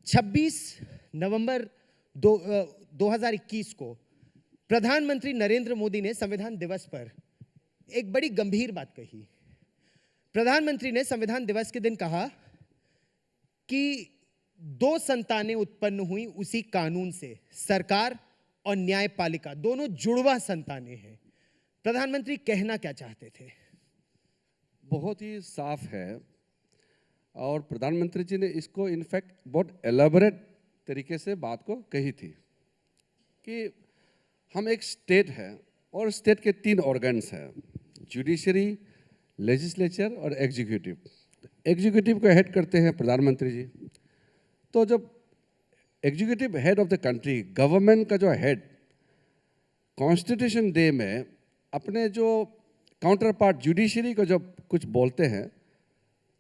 26 नवंबर 2021 को प्रधानमंत्री नरेंद्र मोदी ने संविधान दिवस पर एक बड़ी गंभीर बात कही। प्रधानमंत्री ने संविधान दिवस के दिन कहा कि 2 संतानें उत्पन्न हुई उसी कानून से, सरकार और न्यायपालिका दोनों जुड़वा संतानें हैं। प्रधानमंत्री कहना क्या चाहते थे? बहुत ही साफ है और प्रधानमंत्री जी ने इसको इनफैक्ट बहुत एलाबोरेट तरीके से बात को कही थी कि हम एक स्टेट है और स्टेट के 3 ऑर्गन्स हैं, जुडिशरी, लेजिस्लेचर और एग्जीक्यूटिव। एग्जीक्यूटिव को हेड करते हैं प्रधानमंत्री जी। तो जब executive head of the country, government का जो हेड कॉन्स्टिट्यूशन डे में अपने जो काउंटर पार्ट जुडिशरी को जब कुछ बोलते हैं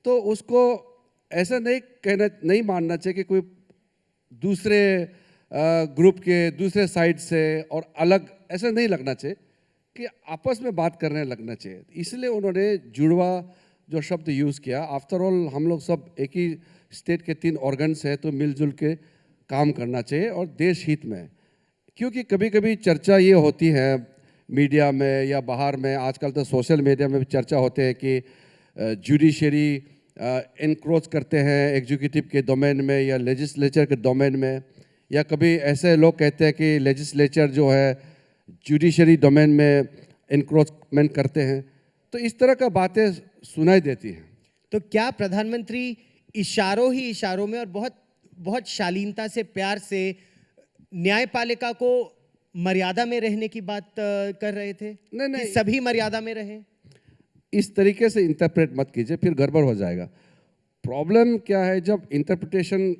तो उसको ऐसा नहीं मानना चाहिए कि कोई दूसरे ग्रुप के दूसरे साइड से और अलग, ऐसा नहीं लगना चाहिए कि आपस में बात करने लगना चाहिए। इसलिए उन्होंने जुड़वा जो शब्द यूज़ किया। आफ्टर ऑल हम लोग सब एक ही स्टेट के 3 ऑर्गन्स हैं, तो मिलजुल के काम करना चाहिए और देश हित में। क्योंकि कभी कभी चर्चा ये होती है मीडिया में या बाहर में, आजकल तो सोशल मीडिया में भी चर्चा होते हैं कि जुडिशरी इनक्रोच करते हैं एग्जीक्यूटिव के डोमेन में या लेजिस्लेचर के डोमेन में, या कभी ऐसे लोग कहते हैं कि लेजिस्लेचर जो है जुडिशरी डोमेन में इनक्रोचमेंट करते हैं। तो इस तरह का बातें सुनाई देती हैं। तो क्या प्रधानमंत्री इशारों ही इशारों में और बहुत बहुत शालीनता से, प्यार से न्यायपालिका को मर्यादा में रहने की बात कर रहे थे? नहीं, कि सभी मर्यादा में रहे। इस तरीके से इंटरप्रेट मत कीजिए, फिर गड़बड़ हो जाएगा। प्रॉब्लम क्या है, जब इंटरप्रिटेशन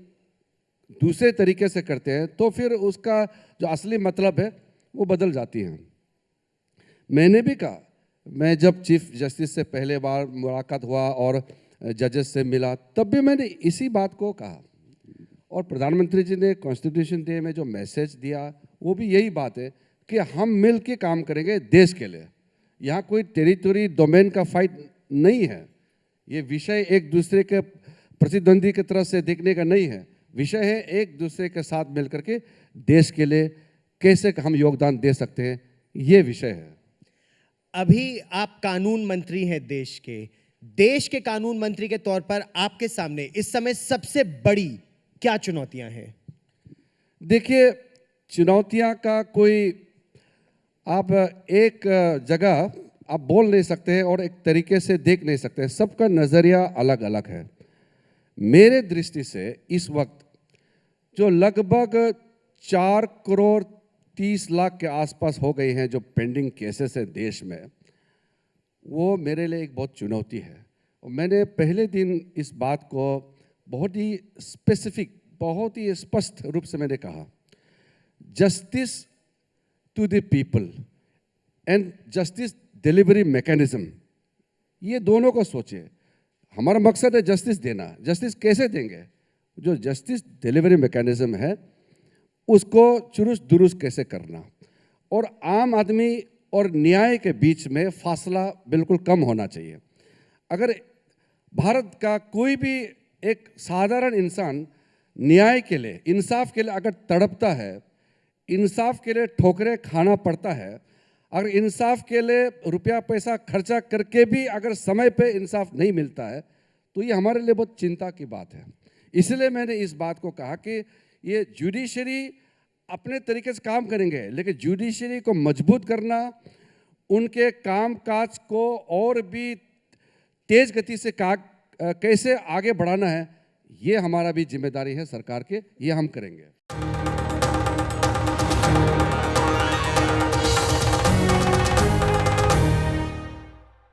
दूसरे तरीके से करते हैं तो फिर उसका जो असली मतलब है वो बदल जाती है। मैंने भी कहा, मैं जब चीफ जस्टिस से पहले बार मुलाकात हुआ और जजेस से मिला तब भी मैंने इसी बात को कहा, और प्रधानमंत्री जी ने कॉन्स्टिट्यूशन डे में जो मैसेज दिया वो भी यही बात है कि हम मिल के काम करेंगे देश के लिए। यहाँ कोई टेरिटरी डोमेन का फाइट नहीं है। ये विषय एक दूसरे के प्रतिद्वंदी की तरफ से देखने का नहीं है। विषय है एक दूसरे के साथ मिलकर के देश के लिए कैसे हम योगदान दे सकते हैं, ये विषय है। अभी आप कानून मंत्री हैं देश के कानून मंत्री के तौर पर आपके सामने इस समय सबसे बड़ी क्या चुनौतियां हैं? देखिए, चुनौतियां का कोई आप एक जगह आप बोल नहीं सकते हैं और एक तरीके से देख नहीं सकते हैं। सबका नज़रिया अलग अलग है। मेरे दृष्टि से इस वक्त जो लगभग 4 करोड़ 30 लाख के आसपास हो गए हैं जो पेंडिंग केसेस है देश में, वो मेरे लिए एक बहुत चुनौती है। और मैंने पहले दिन इस बात को बहुत ही स्पेसिफिक, बहुत ही स्पष्ट रूप से मैंने कहा, justice to the people and justice delivery mechanism, ये दोनों को सोचिए। हमारा मकसद है जस्टिस देना। जस्टिस कैसे देंगे? जो जस्टिस डिलीवरी मैकेनिज्म है उसको चुरुस्त दुरुस्त कैसे करना, और आम आदमी और न्याय के बीच में फासला बिल्कुल कम होना चाहिए। अगर भारत का कोई भी एक साधारण इंसान न्याय के लिए, इंसाफ के लिए अगर तड़पता है, इंसाफ के लिए ठोकरें खाना पड़ता है, अगर इंसाफ के लिए रुपया पैसा खर्चा करके भी अगर समय पे इंसाफ नहीं मिलता है, तो ये हमारे लिए बहुत चिंता की बात है। इसलिए मैंने इस बात को कहा कि ये जुडिशरी अपने तरीके से काम करेंगे, लेकिन जुडिशरी को मजबूत करना, उनके कामकाज को और भी तेज गति से कैसे आगे बढ़ाना है, ये हमारा भी जिम्मेदारी है सरकार के, ये हम करेंगे।